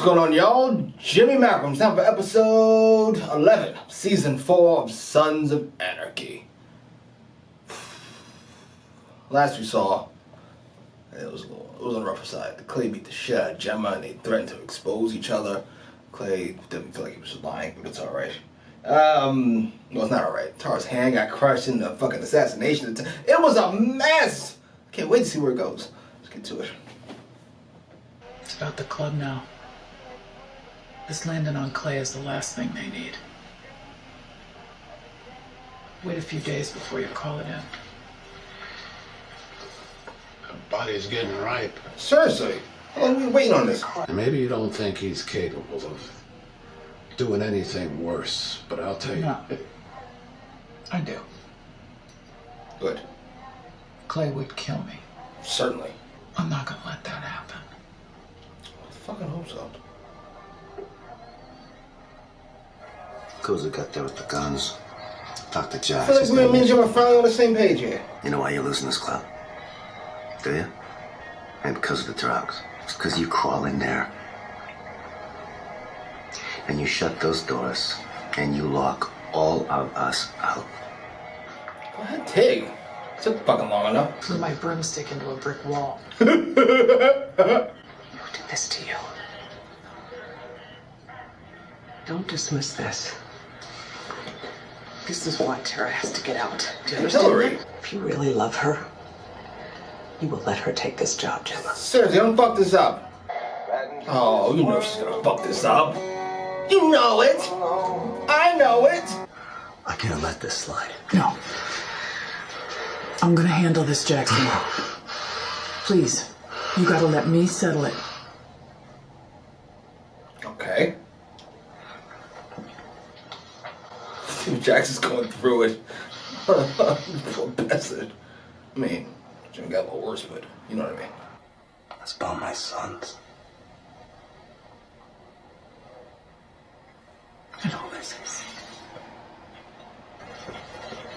going on, y'all? Jimmy Malcolm's now for episode 11, season 4 of Sons of Anarchy. Last we saw, it was on the rougher side. Clay beat the shit out of Gemma and they threatened to expose each other. Clay didn't feel like he was lying, but it's alright. Well, it's not alright. Tara's hand got crushed in the fucking assassination attempt. It was a mess! Can't wait to see where it goes. Let's get to it. It's about the club now. This landing on Clay is the last thing they need. Wait a few days before you call it in. The body's getting ripe. Seriously? How long are we waiting on this? Maybe you don't think he's capable of doing anything worse, but I'll tell you. No. I do. Good. Clay would kill me. Certainly. I'm not gonna let that happen. I fucking hope so. Kuza got there with the guns. Talk to Josh. I feel like me and Jim are finally on the same page here. You know why you're losing this club? Do you? And because of the drugs. It's because you crawl in there. And you shut those doors. And you lock all of us out. Go ahead, Tig. It took fucking long enough. Threw my broomstick into a brick wall. Who did this to you? Don't dismiss this. This is why Tara has to get out. Do you Hillary. understand? If you really love her, you will let her take this job, Gemma. Seriously, don't fuck this up. Oh, you know she's gonna fuck this up. You know it. I know it. I can't let this slide. No. I'm gonna handle this, Jackson. Please, you gotta let me settle it. Okay. Jackson's going through it. Poor bastard. I mean, Jimmy got a little worse, but you know what I mean. It's about my sons. I know this is.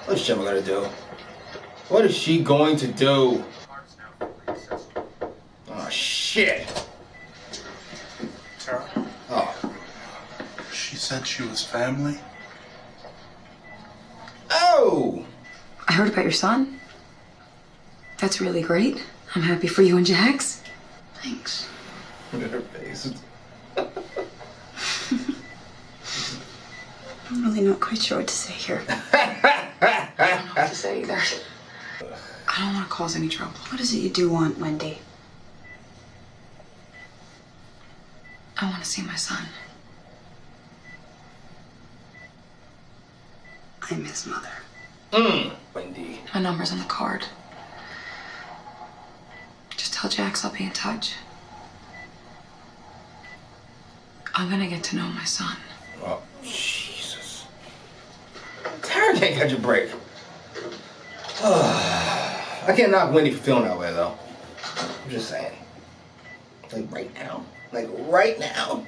What's Gemma gonna do? What is she going to do? Oh, shit. Tara? Oh. She said she was family? Oh! I heard about your son. That's really great. I'm happy for you and Jax. Thanks. Look at her face. I'm really not quite sure what to say here. I don't know what to say either. I don't want to cause any trouble. What is it you do want, Wendy? I want to see my son. I'm his mother. Wendy. My number's on the card. Just tell Jax I'll be in touch. I'm gonna get to know my son. Oh, Jesus. Tara can't catch a break. I can't knock Wendy for feeling that way, though. I'm just saying. Like, right now. Like, right now.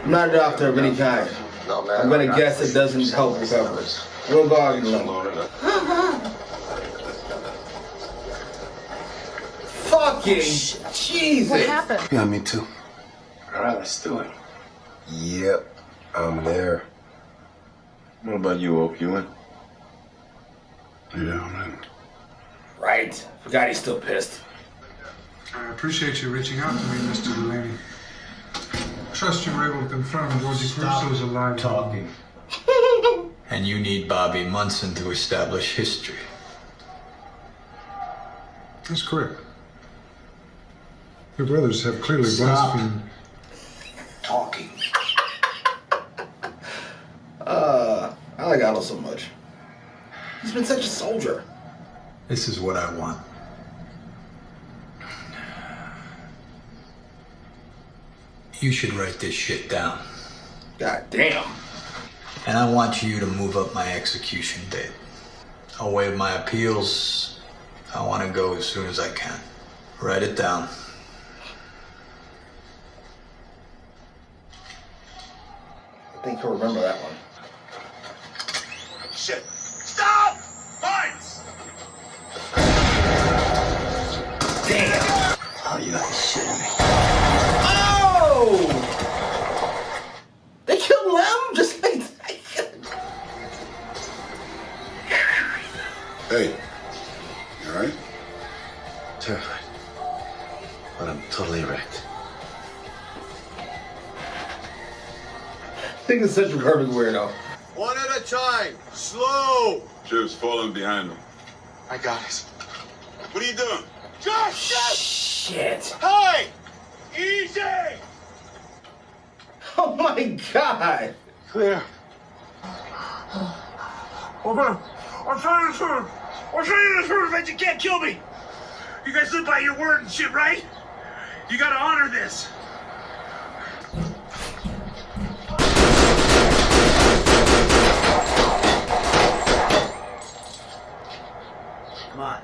I'm not a doctor of any kind. I'm gonna guess it doesn't help recovery. We'll go out and alone. Fucking Jesus! What happened? Yeah, me too. All right, let's do it. Yep, I'm there. What about you, Oak? You in? Yeah, I'm in. Right. Forgot he's still pissed. I appreciate you reaching out to me, Mr. Delaney. Trust you were able to confirm Georgie Crusoe's alive. Talking. And you need Bobby Munson to establish history. That's correct. Your brothers have clearly blasphemed. Talking. I like Otto so much. He's been such a soldier. This is what I want. You should write this shit down. God damn. And I want you to move up my execution date. I'll waive my appeals. I want to go as soon as I can. Write it down. I think he'll remember that one. shit. Stop! Mines! Damn. Oh, you gotta be shitting me. Oh! They killed Lem just like that. Hey, you alright? Terrified. But I'm totally wrecked. I think it's such a perfect weirdo. One at a time. Slow. Jim's falling behind him. I got it. What are you doing? Just! Shit. Hey! Easy! Oh my god. Clear. Okay, I'll tell you the truth. I'll tell you the truth, but you can't kill me. You guys live by your word and shit, right? You gotta honor this. Come on.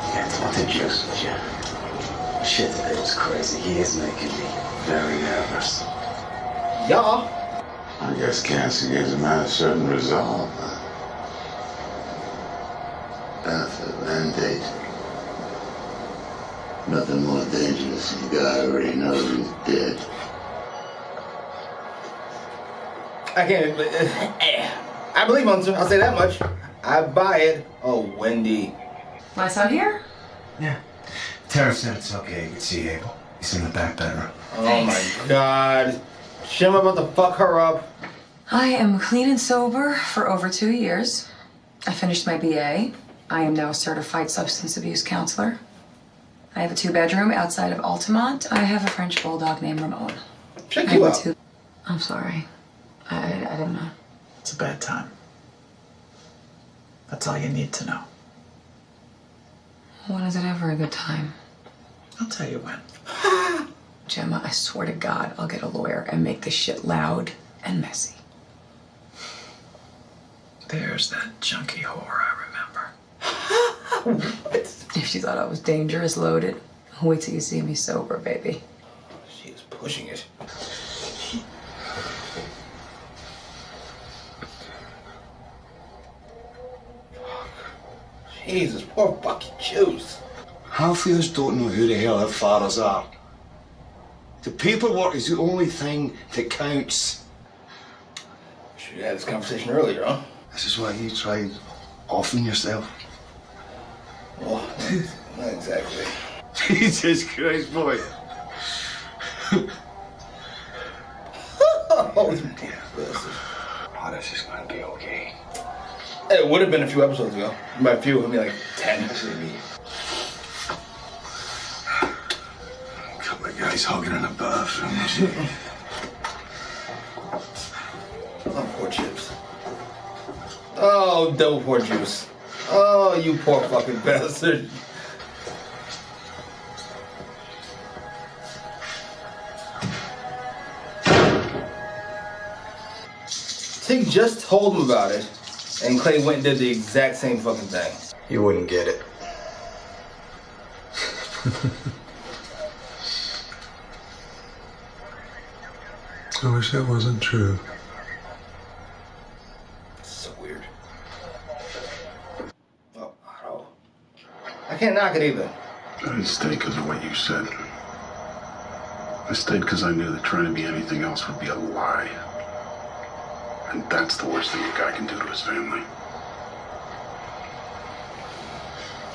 Yeah, it's not the juice, Jim. Shit today was crazy. He is making me very nervous. Yeah. I guess cancer gives a man a certain resolve. Benefit mandate. Nothing more dangerous than the guy already knows he's dead. I can't. I believe Hunter. I'll say that much. I buy it. Oh, Wendy. My son here? Yeah. Tara said it's okay. You can see Abel. He's in the back bedroom. Oh my god. Shit, I'm about to fuck her up. I am clean and sober for over 2 years. I finished my BA. I am now a certified substance abuse counselor. I have a 2-bedroom outside of Altamont. I have a French bulldog named Ramon. Check you out. I'm sorry. I didn't know. It's a bad time. That's all you need to know. When is it ever a good time? I'll tell you when. Gemma, I swear to God, I'll get a lawyer and make this shit loud and messy. There's that junkie whore I remember. If she thought I was dangerous, loaded, wait till you see me sober, baby. She is pushing it. Jesus, poor fucking Jews. Half of us don't know who the hell our fathers are. The paperwork is the only thing that counts. Should have had this conversation earlier, huh? This is why you tried offing yourself. Well, not exactly. Jesus Christ, boy. Oh, you damn bastard. Oh, this is gonna be okay. It would have been a few episodes ago. By a few, I mean like 10. A couple of guys hugging in a bathroom. Oh, poor chips. Oh, double poor juice. Oh, you poor fucking bastard. Tig just told him about it, and Clay went and did the exact same fucking thing. You wouldn't get it. I wish that wasn't true. So weird. Oh, Otto. I can't knock it either. I didn't stay because of what you said. I stayed because I knew that trying to be anything else would be a lie. And that's the worst thing a guy can do to his family.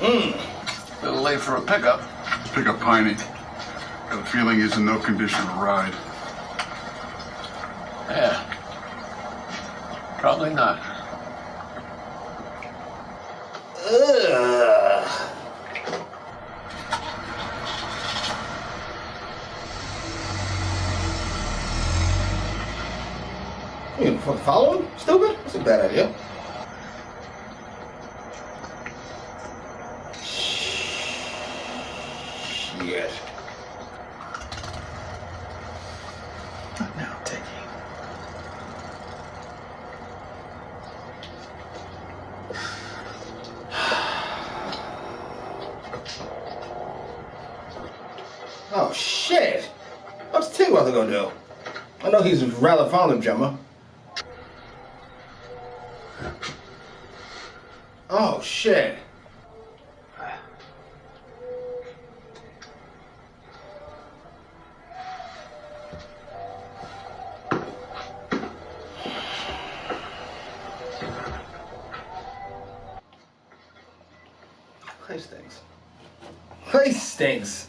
A little late for a pickup. Pick up Piney. Got a feeling he's in no condition to ride. Yeah. Probably not. Ugh. You gonna fucking follow him? Stupid? That's a bad idea. Shit. Not now, Tiggy. Oh shit! What's Tig? think about to go do? I know he's rather fond of Gemma. Oh, shit. Clay stinks. Clay stinks.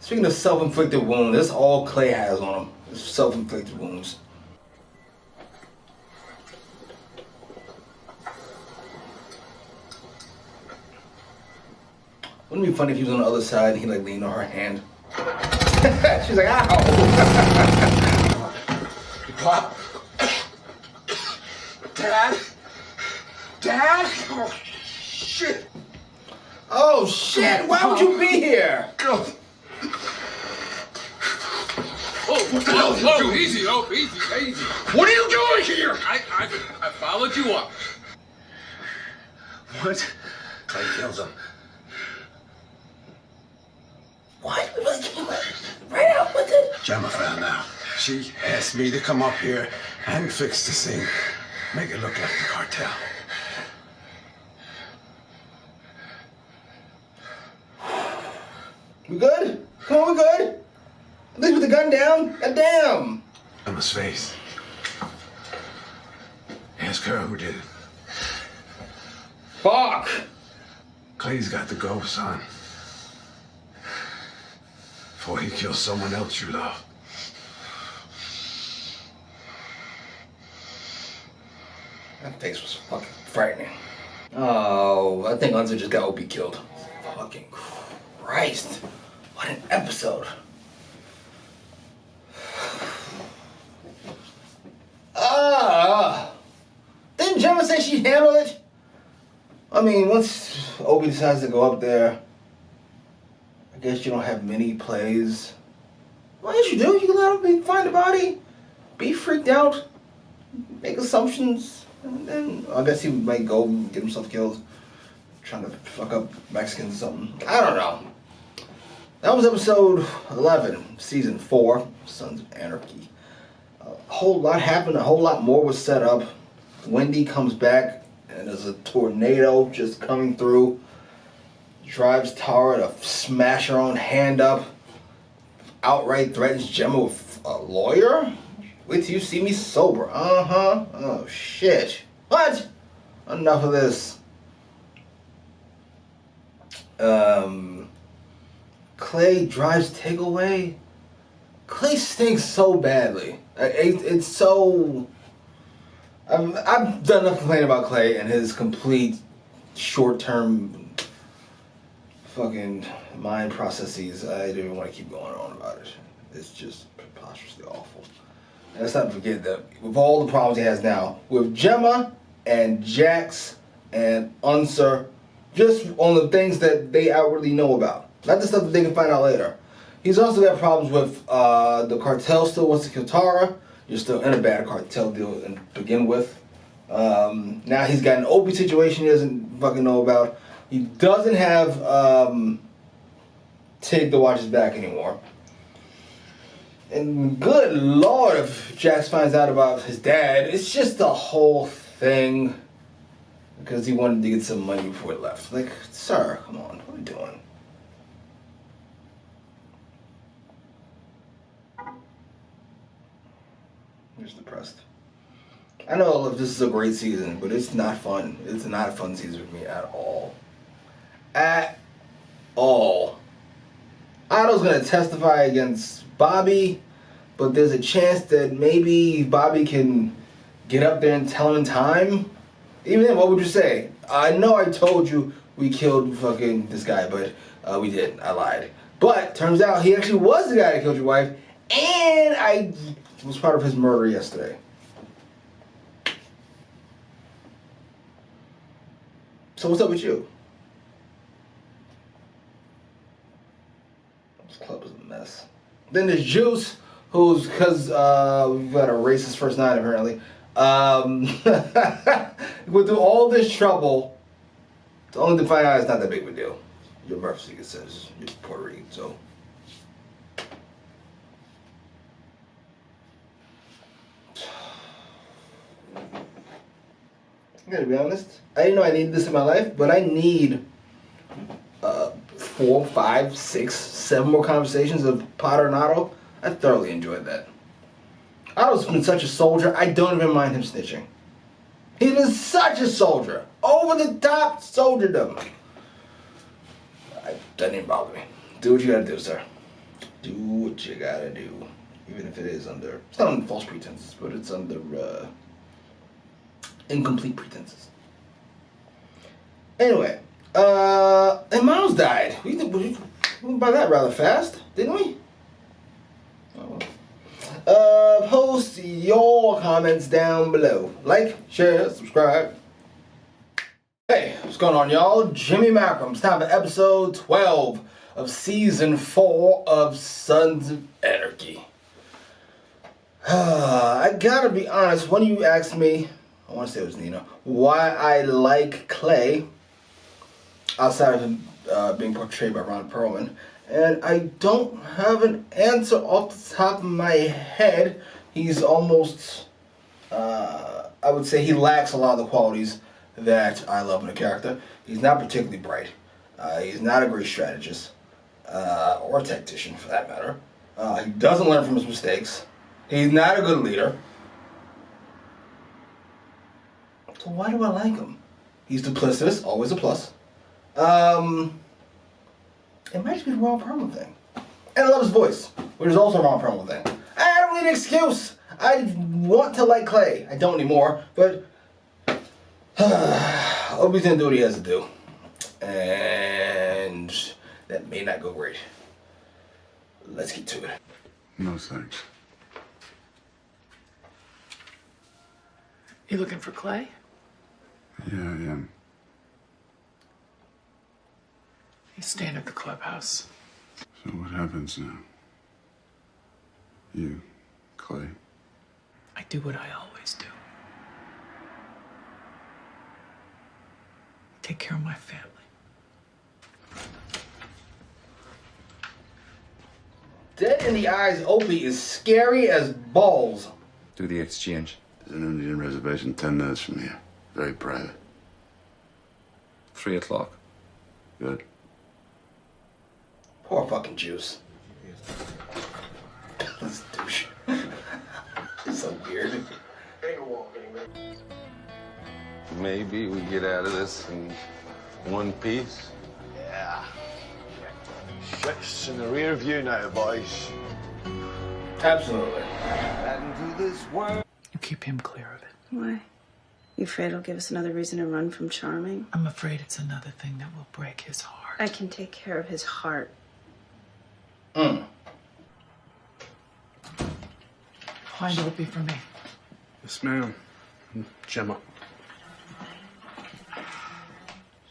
Speaking of self-inflicted wounds, that's all Clay has on him. Is self-inflicted wounds. Wouldn't it be funny if he was on the other side and he like leaned on her hand? She's like, ow! Pop? Dad? Dad? Oh, shit! Oh shit! Why would you be here? Go. Oh, easy, easy. What are you doing here? I followed you up. What? Clay killed him. What? Right out with it? Gemma found out. She asked me to come up here and fix the scene. Make it look like the cartel. We good? Come on, we good? At least with the gun down? God damn! Emma's face. Ask her who did it. Fuck! Clay's got to go, son. Before he kills someone else you love. That face was fucking frightening. Oh, I think Unser just got OP killed. Fucking Christ. What an episode. Didn't Gemma say she'd handle it? I mean, once Obi decides to go up there, I guess you don't have many plays. What did you do? You can let him find the body, be freaked out, make assumptions, and then I guess he might go and get himself killed, trying to fuck up Mexicans or something. I don't know. That was episode 11, season 4, Sons of Anarchy. A whole lot happened, a whole lot more was set up. Wendy comes back, and there's a tornado just coming through. Drives Tara to smash her own hand up. Outright threatens Gemma with a lawyer? Wait till you see me sober. Uh-huh. Oh, shit. What? Enough of this. Clay drives takeaway. Clay stinks so badly. It's so... I've done enough complaining about Clay and his complete short-term fucking mind processes. I don't even want to keep going on about it. It's just preposterously awful. And let's not forget that with all the problems he has now, with Gemma and Jax and Unser, just on the things that they outwardly know about. Not the stuff that they can find out later. He's also got problems with the cartel still wants to kill Tara. You're still in a bad cartel deal to begin with. Now he's got an OP situation he doesn't fucking know about. He doesn't have Tig to watch his back anymore. And good lord, if Jax finds out about his dad, it's just the whole thing. Because he wanted to get some money before he left. Like, sir, come on, what are you doing? I'm just depressed. I know this is a great season, but it's not fun. It's not a fun season for me at all. At all. Otto's going to testify against Bobby, but there's a chance that maybe Bobby can get up there and tell him in time. Even then, what would you say? I know I told you we killed fucking this guy, but we didn't. I lied. But turns out he actually was the guy that killed your wife, and I was part of his murder yesterday. So what's up with you? This club is a mess. Then there's Juice, who's, because we've got a racist first night apparently, went through all this trouble to only to find out it's not that big of a deal. Your birth certificate says you're Puerto Rican, so. gotta be honest. I didn't know I needed this in my life, but I need 4, 5, 6, 7 more conversations of Potter and Otto. I thoroughly enjoyed that. Otto's been such a soldier, I don't even mind him snitching. He's been such a soldier. Over the top soldierdom. That doesn't even bother me. Do what you gotta do, sir. Do what you gotta do. Even if it is under, it's not under false pretenses, but it's under incomplete pretenses. Anyway, and Miles died. We went by that rather fast, didn't we? Oh, well. Post your comments down below. Like, share, subscribe. Hey, what's going on, y'all? Jimmy Malcolm. It's time for episode 12 of season 4 of Sons of Anarchy. I gotta be honest, when you asked me, I want to say it was Nina, why I like Clay, outside of him being portrayed by Ron Perlman, and I don't have an answer off the top of my head. He's almost, I would say he lacks a lot of the qualities that I love in a character. He's not particularly bright. He's not a great strategist, or a tactician for that matter. He doesn't learn from his mistakes. He's not a good leader. So why do I like him? He's duplicitous, always a plus. It might just be the Ron Perlman thing. And I love his voice, which is also a Ron Perlman thing. I don't need an excuse. I want to like Clay. I don't anymore, but Obi's gonna do what he has to do. And that may not go great. Let's get to it. No thanks. You looking for Clay? Yeah, I am. He's staying at the clubhouse. So what happens now? You, Clay. I do what I always do. Take care of my family. Dead in the eyes Opie is scary as balls. Do the exchange. There's an Indian reservation 10 minutes from here. Very private. 3 o'clock. Good. Poor fucking Jews. This douche. It's so weird. Maybe we get out of this in one piece. Yeah. Shit's in the rear view now, boys. Absolutely. You keep him clear of it. Why? You afraid it'll give us another reason to run from Charming? I'm afraid it's another thing that will break his heart. I can take care of his heart. Find Opie for me. Yes, ma'am. Gemma.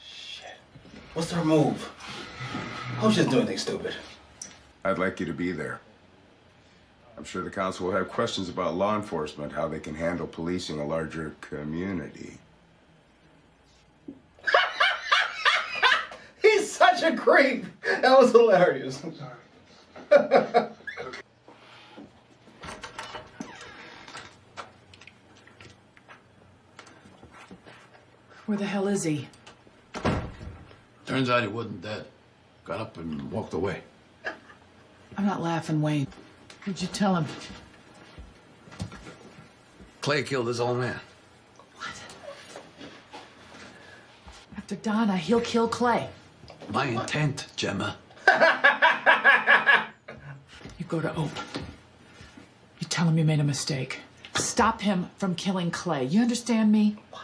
Shit. What's their move? I hope she doesn't do anything stupid. I'd like you to be there. I'm sure the council will have questions about law enforcement, how they can handle policing a larger community. He's such a creep. That was hilarious. I'm sorry. Where the hell is he? Turns out he wasn't dead. Got up and walked away. I'm not laughing, Wayne. What'd you tell him? Clay killed his old man. After Donna, he'll kill Clay. My intent, Gemma. You go to Ope. You tell him you made a mistake. Stop him from killing Clay. You understand me? Why?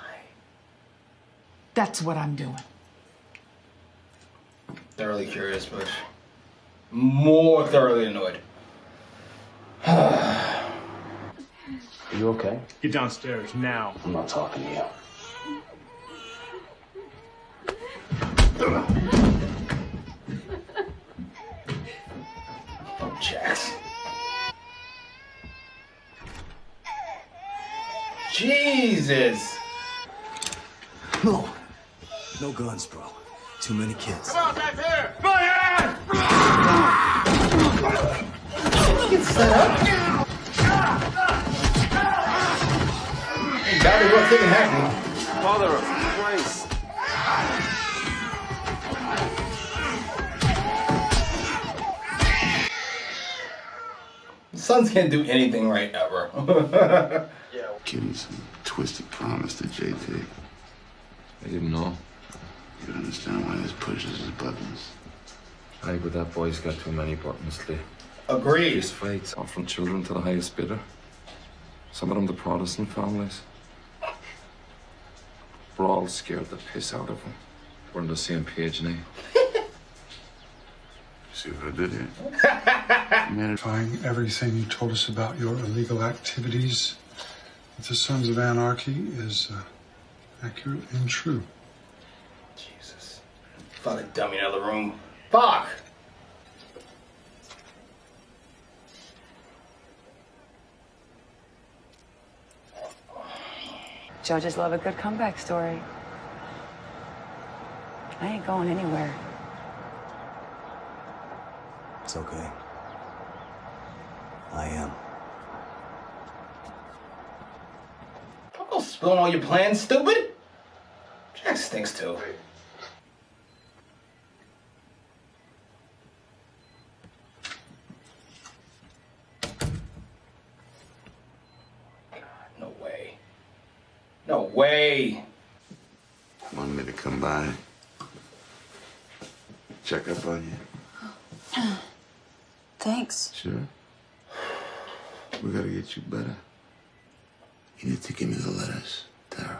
That's what I'm doing. Thoroughly curious, but more thoroughly annoyed. Are you okay? Get downstairs now. I'm not talking to you. Oh, Jax. Jesus. No. No guns, bro. Too many kids. Come on, back here! Come on, yeah! Get set up. Badly what's thinking happening. Father of Christ. Sons can't do anything right ever. Giving some twisted promise to JT. I didn't know. You understand why this pushes his buttons. Aye, but that boy's got too many buttons to Agreed. Fist fights, offering children to the highest bidder. Some of them the Protestant families. We're all scared the piss out of them. We're on the same page now. See what I did here? Verifying everything you told us about your illegal activities with the Sons of Anarchy is accurate and true. Jesus. Fucking dummy in the other room. Fuck! Judges love a good comeback story. I ain't going anywhere. It's okay. I am. Don't go spilling all your plans, stupid. Jack stinks too. No way. No way. Wanted me to come by, check up on you. Thanks. Sure. We gotta get you better. You need to give me the letters, Tara.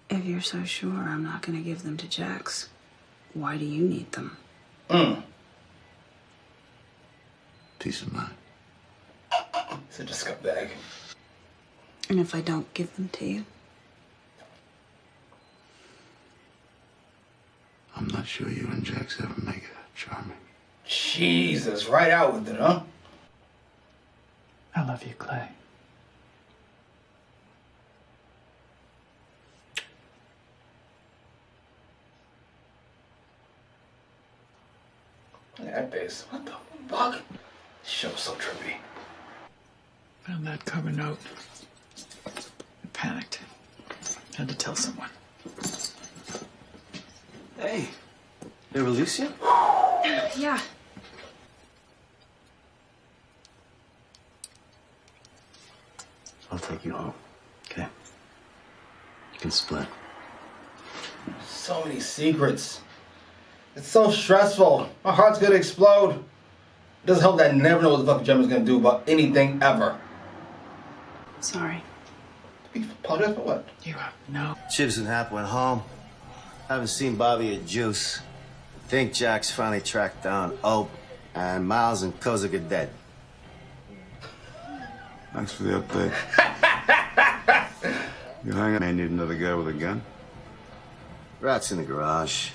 If you're so sure I'm not gonna give them to Jax, why do you need them? Peace of mind. Such a scumbag. And if I don't give them to you? I'm not sure you and Jax ever make it, Charming. Jesus, right out with it, huh? I love you, Clay. Look at that bass. What the fuck? This show's so trippy. Found that cover note. I panicked. Had to tell someone. Hey, they release you? Yeah. I'll take you home. Okay. You can split. So many secrets. It's so stressful. My heart's gonna explode. It doesn't help that I never know what the fuck Gemma's gonna do about anything ever. Sorry. Apologize for what? You have no. Chibs and Hap went home. Haven't seen Bobby or Juice. Think Jack's finally tracked down Oak, and Miles and Kozik are dead. Thanks for the update. You hanging? I need another guy with a gun. Rat's in the garage.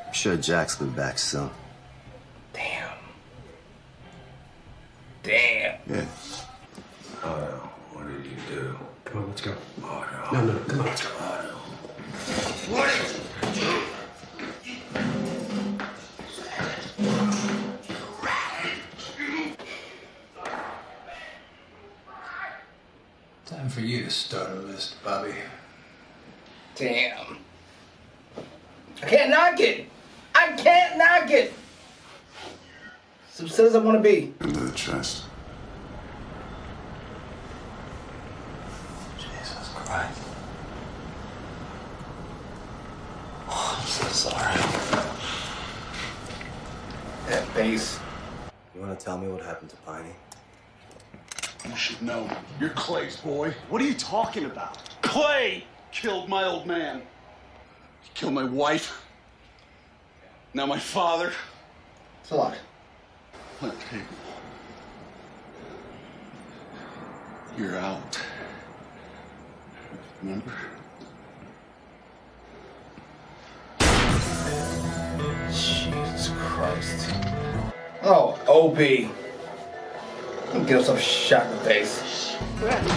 I'm sure Jack's will be back soon. Damn. Yeah. Otto, what did you do? Come on, let's go. Otto. No, come on, let's go. Otto. Time for you to start a list, Bobby. Damn. I can't knock it. I can't knock it. So says I want to be. Into the chest. Jesus Christ. Oh, I'm so sorry. That bass. You want to tell me what happened to Piney? You should know. You're Clay's boy. What are you talking about? Clay killed my old man. He killed my wife. Now my father. It's a lot. Look, hey. You're out. Remember? Jesus Christ. Oh, OB. Don't get yourself shot in the face.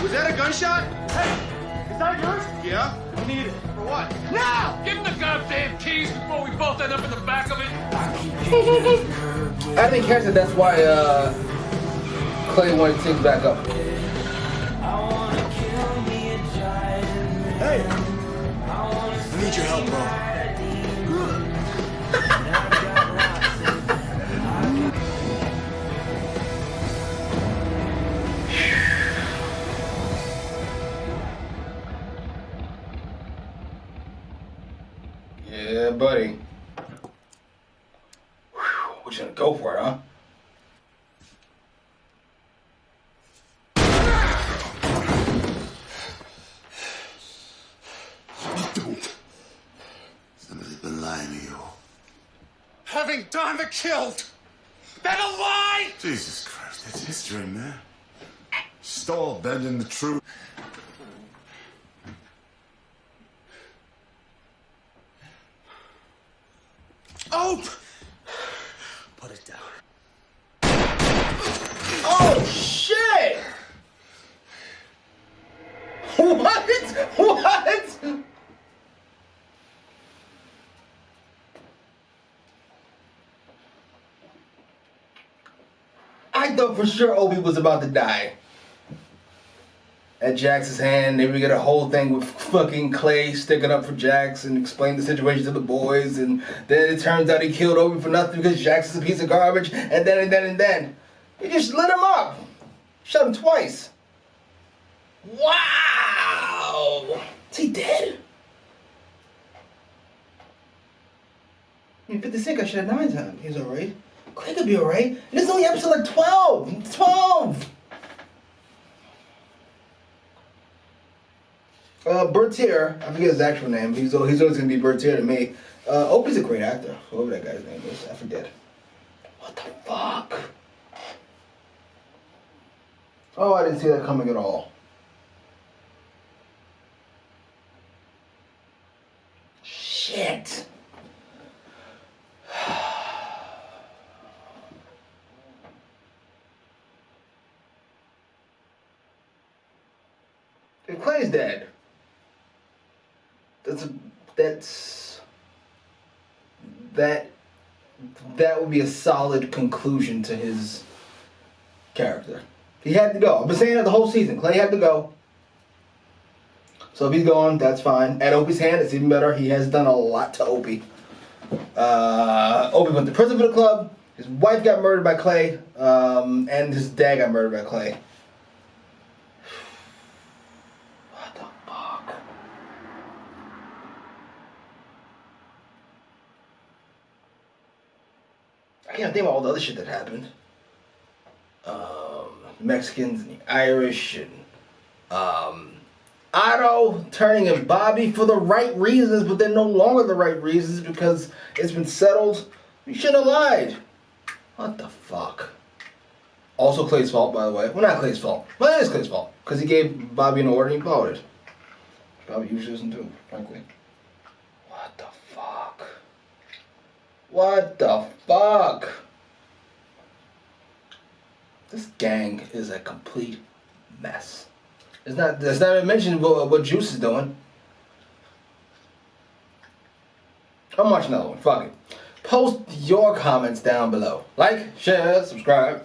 Was that a gunshot? Hey, is that yours? Yeah. We need it. For what? Now! Give him the goddamn keys before we both end up in the back of it. I didn't catch that. That's why Clay wanted things back up. need your help, bro. Yeah, buddy. We're just gonna go for it, huh? Somebody's been lying to you. Having Donna killed! That a lie! Jesus Christ, it's history, man. Stall bending the truth. Oh! Put it down. Oh, shit! What? What? I thought for sure Obi was about to die. At Jax's hand, they would get a whole thing with fucking Clay sticking up for Jax and explain the situation to the boys, and then it turns out he killed Obi for nothing because Jax is a piece of garbage, and then. He just lit him up. Shot him twice. Wow! Is he dead? I mean, 50 Cent got shot 9 times. He's alright. Clay could be alright. This is only episode like 12. 12! Bertier, I forget his actual name. He's always gonna be Bertier to me. Opie's a great actor. Whoever that guy's name is, I forget. What the fuck? Oh, I didn't see that coming at all. Shit. If Clay's dead, that would be a solid conclusion to his character. He had to go. I've been saying it the whole season. Clay had to go. So if he's gone, that's fine. At Opie's hand, it's even better. He has done a lot to Opie. Opie went to prison for the club. His wife got murdered by Clay. And his dad got murdered by Clay. What the fuck? I can't think about all the other shit that happened. Mexicans and the Irish and Otto turning in Bobby for the right reasons, but they're no longer the right reasons because it's been settled. You should have lied. What the fuck? Also Clay's fault, by the way. Well, not Clay's fault, but it is Clay's fault because he gave Bobby an order and he followed it. Bobby usually doesn't do, frankly. What the fuck? What the fuck? This gang is a complete mess. It's not even mentioned what Juice is doing. I'm watching another one. Fuck it. Post your comments down below. Like, share, subscribe.